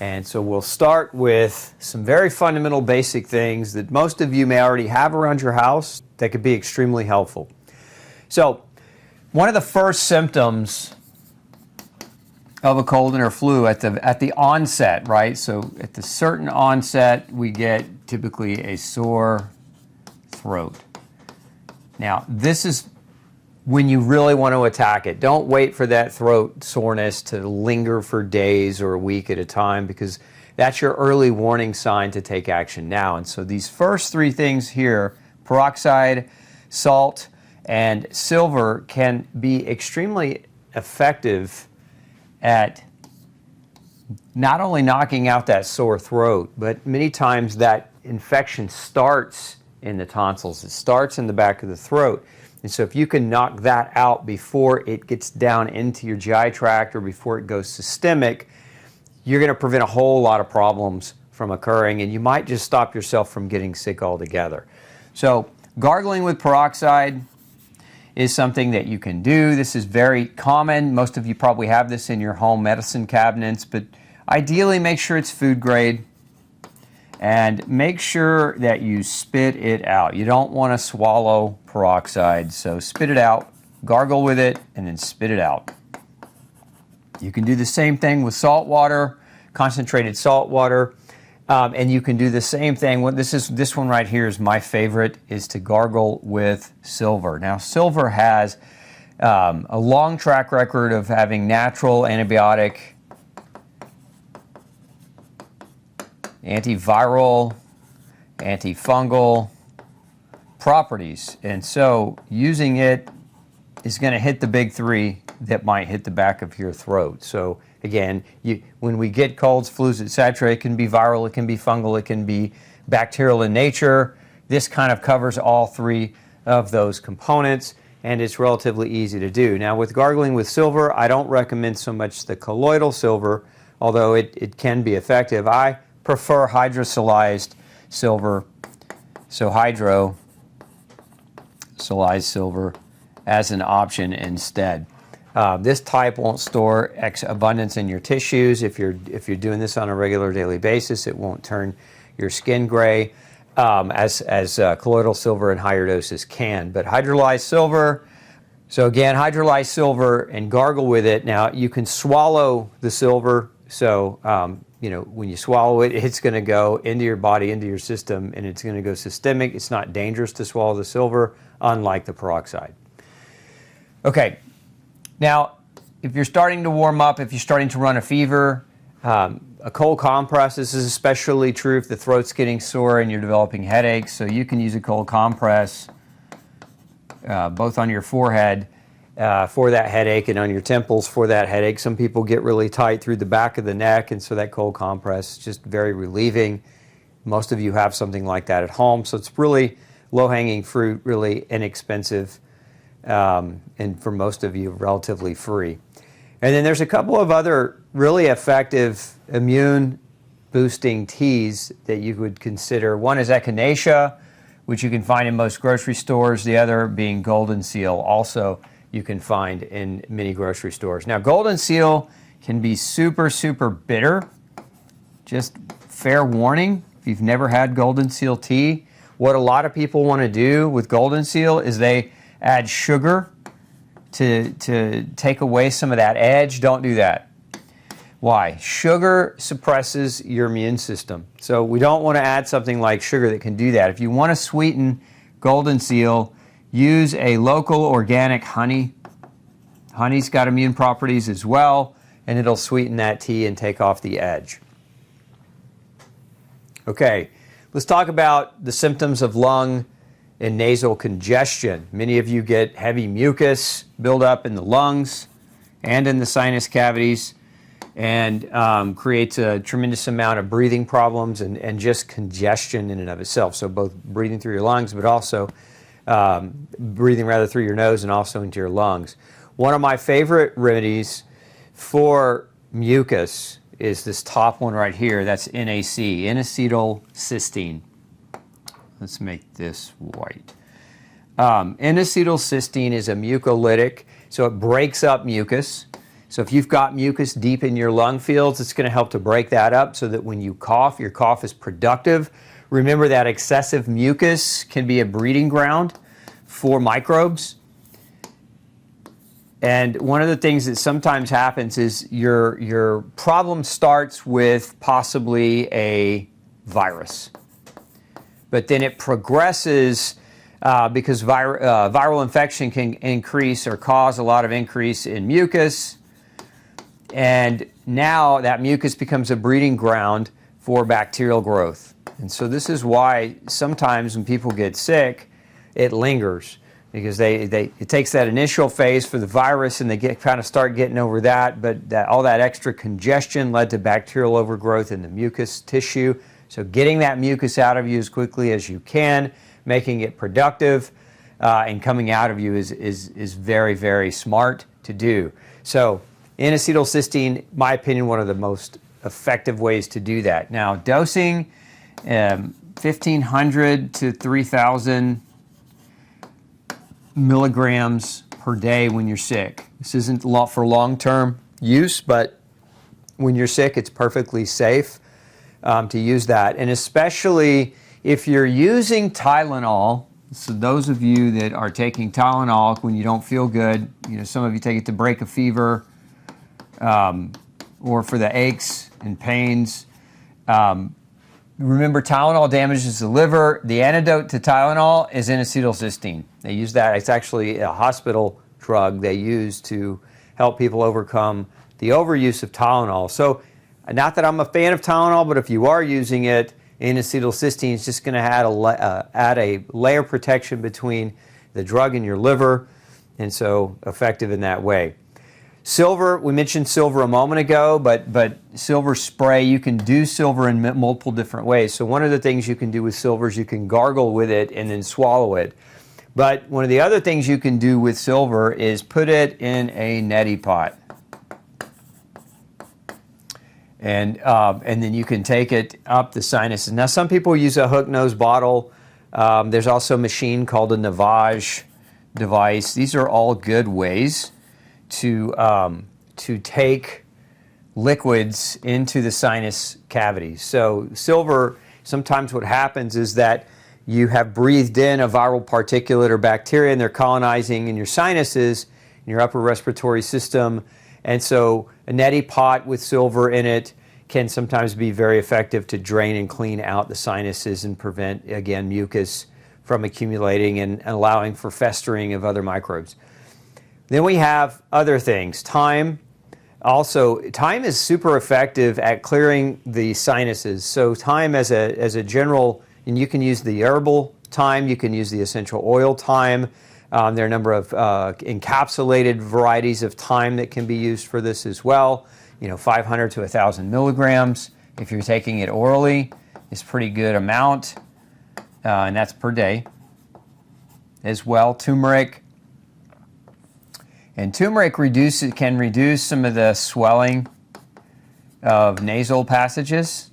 And so we'll start with some very fundamental basic things that most of you may already have around your house that could be extremely helpful. So one of the first symptoms of a cold or flu at the onset, right? So at the certain onset, we get typically a sore throat. Now, this is when you really want to attack it. Don't wait for that throat soreness to linger for days or a week at a time, because that's your early warning sign to take action now. And so these first three things here, peroxide, salt, and silver, can be extremely effective at not only knocking out that sore throat, but many times that infection starts in the tonsils. It starts in the back of the throat. And so if you can knock that out before it gets down into your GI tract or before it goes systemic, you're going to prevent a whole lot of problems from occurring, and you might just stop yourself from getting sick altogether. So gargling with peroxide is something that you can do. This is very common. Most of you probably have this in your home medicine cabinets, but ideally make sure it's food grade. And make sure that you spit it out. You don't want to swallow peroxide, so spit it out, gargle with it, and then spit it out. You can do the same thing with salt water, concentrated salt water, and you can do the same thing. This one right here is my favorite, is to gargle with silver. Now, silver has a long track record of having natural antibiotic, antiviral, antifungal properties. And so using it is going to hit the big three that might hit the back of your throat. So again, when we get colds, flus, etc., it can be viral, it can be fungal, it can be bacterial in nature. This kind of covers all three of those components, and it's relatively easy to do. Now, with gargling with silver, I don't recommend so much the colloidal silver, although it can be effective. I prefer hydrosolized silver, so hydrosolized silver as an option instead. This type won't store abundance in your tissues. If you're doing this on a regular daily basis, it won't turn your skin gray as colloidal silver in higher doses can. But hydrolyzed silver, so again, hydrolyzed silver and gargle with it. Now, you can swallow the silver, so when you swallow it, it's going to go into your body, into your system, and it's going to go systemic. It's not dangerous to swallow the silver, unlike the peroxide. Okay, now, if you're starting to warm up, if you're starting to run a fever, a cold compress, this is especially true if the throat's getting sore and you're developing headaches, so you can use a cold compress both on your forehead for that headache and on your temples for that headache. Some people get really tight through the back of the neck, and so that cold compress is just very relieving. Most of you have something like that at home, so it's really low-hanging fruit, really inexpensive, and for most of you, relatively free. And then there's a couple of other really effective immune-boosting teas that you would consider. One is echinacea, which you can find in most grocery stores. The other being golden seal, also you can find in many grocery stores. Now, golden seal can be super, super bitter. Just fair warning, if you've never had golden seal tea, what a lot of people want to do with golden seal is they add sugar to take away some of that edge. Don't do that. Why? Sugar suppresses your immune system. So we don't want to add something like sugar that can do that. If you want to sweeten golden seal, use a local organic honey. Honey's got immune properties as well, and it'll sweeten that tea and take off the edge. Okay, let's talk about the symptoms of lung and nasal congestion. Many of you get heavy mucus buildup in the lungs and in the sinus cavities, and creates a tremendous amount of breathing problems and just congestion in and of itself. So both breathing through your lungs, but also breathing rather through your nose and also into your lungs. One of my favorite remedies for mucus is this top one right here. That's NAC, N-acetylcysteine. Let's make this white. N-acetylcysteine is a mucolytic, so it breaks up mucus. So if you've got mucus deep in your lung fields, it's going to help to break that up so that when you cough, your cough is productive. Remember that excessive mucus can be a breeding ground for microbes. And one of the things that sometimes happens is your problem starts with possibly a virus. But then it progresses because viral infection can increase or cause a lot of increase in mucus. And now that mucus becomes a breeding ground for bacterial growth. And so this is why sometimes when people get sick, it lingers. Because it takes that initial phase for the virus and they kind of start getting over that, but all that extra congestion led to bacterial overgrowth in the mucus tissue. So getting that mucus out of you as quickly as you can, making it productive, and coming out of you is very, very smart to do. So N-acetylcysteine, my opinion, one of the most effective ways to do that. Now, dosing 1,500 to 3,000 milligrams per day when you're sick. This isn't a lot for long-term use, but when you're sick, it's perfectly safe to use that. And especially if you're using Tylenol, so those of you that are taking Tylenol when you don't feel good, some of you take it to break a fever, or for the aches and pains. Remember, Tylenol damages the liver. The antidote to Tylenol is N-acetylcysteine. They use that. It's actually a hospital drug they use to help people overcome the overuse of Tylenol. So, not that I'm a fan of Tylenol, but if you are using it, N-acetylcysteine is just going to add a layer protection between the drug and your liver, and so effective in that way. Silver, we mentioned silver a moment ago, but silver spray, you can do silver in multiple different ways. So one of the things you can do with silver is you can gargle with it and then swallow it. But one of the other things you can do with silver is put it in a neti pot. And then you can take it up the sinuses. Now some people use a hook nose bottle. There's also a machine called a Navage device. These are all good ways to take liquids into the sinus cavities. So silver, sometimes what happens is that you have breathed in a viral particulate or bacteria and they're colonizing in your sinuses, in your upper respiratory system. And so a neti pot with silver in it can sometimes be very effective to drain and clean out the sinuses and prevent, again, mucus from accumulating and allowing for festering of other microbes. Then we have other things. Thyme. Also, thyme is super effective at clearing the sinuses. So thyme as a general, and you can use the herbal thyme, you can use the essential oil thyme. There are a number of encapsulated varieties of thyme that can be used for this as well. 500 to 1,000 milligrams. If you're taking it orally, it's a pretty good amount, and that's per day. As well, turmeric. And turmeric can reduce some of the swelling of nasal passages.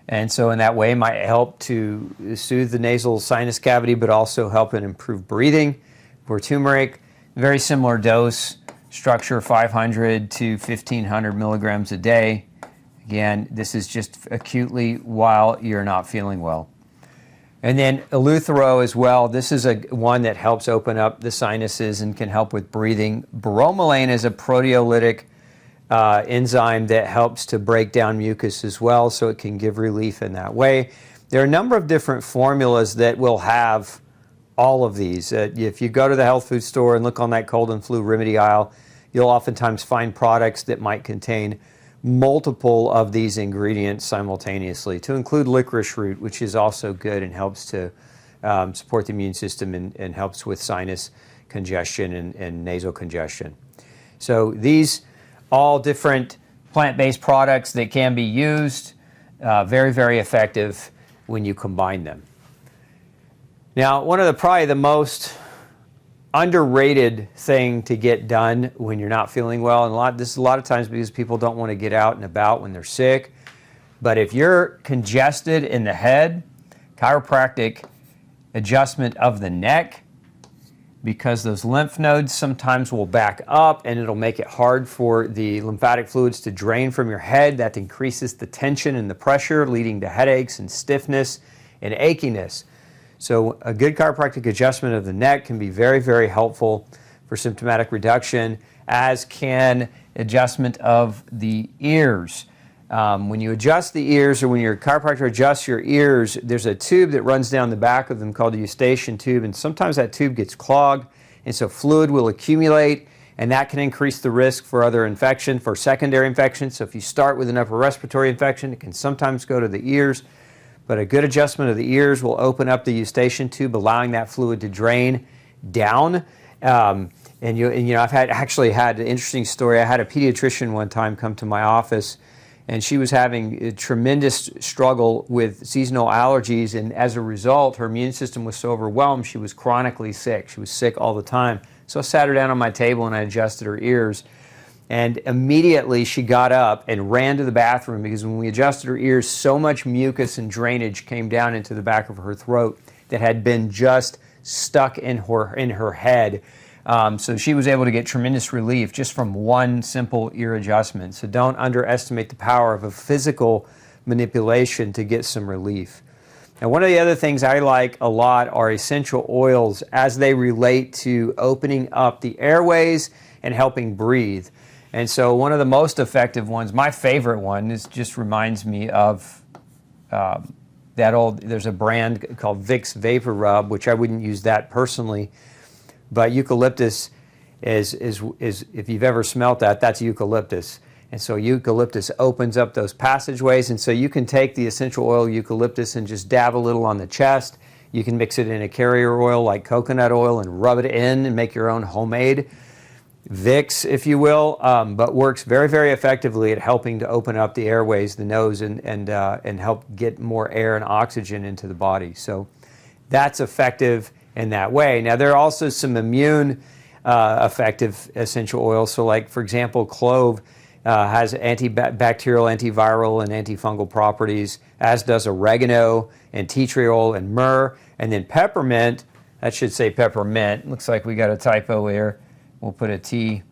And so in that way, it might help to soothe the nasal sinus cavity, but also help and improve breathing. For turmeric, very similar dose structure, 500 to 1,500 milligrams a day. Again, this is just acutely while you're not feeling well. And then eleuthero as well. This is one that helps open up the sinuses and can help with breathing. Bromelain is a proteolytic enzyme that helps to break down mucus as well, so it can give relief in that way. There are a number of different formulas that will have all of these. If you go to the health food store and look on that cold and flu remedy aisle, you'll oftentimes find products that might contain multiple of these ingredients simultaneously, to include licorice root, which is also good and helps to support the immune system and helps with sinus congestion and nasal congestion. So these all different plant-based products that can be used, very, very effective when you combine them. Now, one of probably the most underrated thing to get done when you're not feeling well, and this is a lot of times because people don't want to get out and about when they're sick, but if you're congested in the head, chiropractic adjustment of the neck because those lymph nodes sometimes will back up and it'll make it hard for the lymphatic fluids to drain from your head. That increases the tension and the pressure, leading to headaches and stiffness and achiness. So a good chiropractic adjustment of the neck can be very, very helpful for symptomatic reduction, as can adjustment of the ears. When you adjust the ears, or when your chiropractor adjusts your ears, there's a tube that runs down the back of them called the eustachian tube, and sometimes that tube gets clogged, and so fluid will accumulate, and that can increase the risk for other infection, for secondary infections. So if you start with an upper respiratory infection, it can sometimes go to the ears, but a good adjustment of the ears will open up the eustachian tube, allowing that fluid to drain down. And I've actually had an interesting story. I had a pediatrician one time come to my office, and she was having a tremendous struggle with seasonal allergies, and as a result, her immune system was so overwhelmed, she was chronically sick. She was sick all the time. So I sat her down on my table and I adjusted her ears, and immediately she got up and ran to the bathroom, because when we adjusted her ears, so much mucus and drainage came down into the back of her throat that had been just stuck in her head. So she was able to get tremendous relief just from one simple ear adjustment. So don't underestimate the power of a physical manipulation to get some relief. Now, one of the other things I like a lot are essential oils as they relate to opening up the airways and helping breathe. And so one of the most effective ones, my favorite one, just reminds me of there's a brand called Vicks Vapor Rub, which I wouldn't use that personally. But eucalyptus is if you've ever smelt that, that's eucalyptus. And so eucalyptus opens up those passageways. And so you can take the essential oil eucalyptus and just dab a little on the chest. You can mix it in a carrier oil like coconut oil and rub it in and make your own homemade Vicks, if you will, but works very, very effectively at helping to open up the airways, the nose, and help get more air and oxygen into the body. So that's effective in that way. Now, there are also some immune effective essential oils. So like, for example, clove has antibacterial, antiviral, and antifungal properties, as does oregano and tea tree oil and myrrh. And then peppermint, that should say peppermint. Looks like we got a typo here. We'll put a T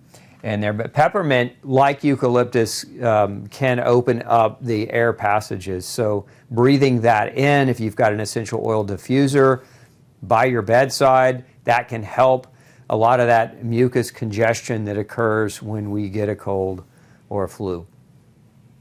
in there. But peppermint, like eucalyptus, can open up the air passages. So breathing that in, if you've got an essential oil diffuser by your bedside, that can help a lot of that mucus congestion that occurs when we get a cold or a flu.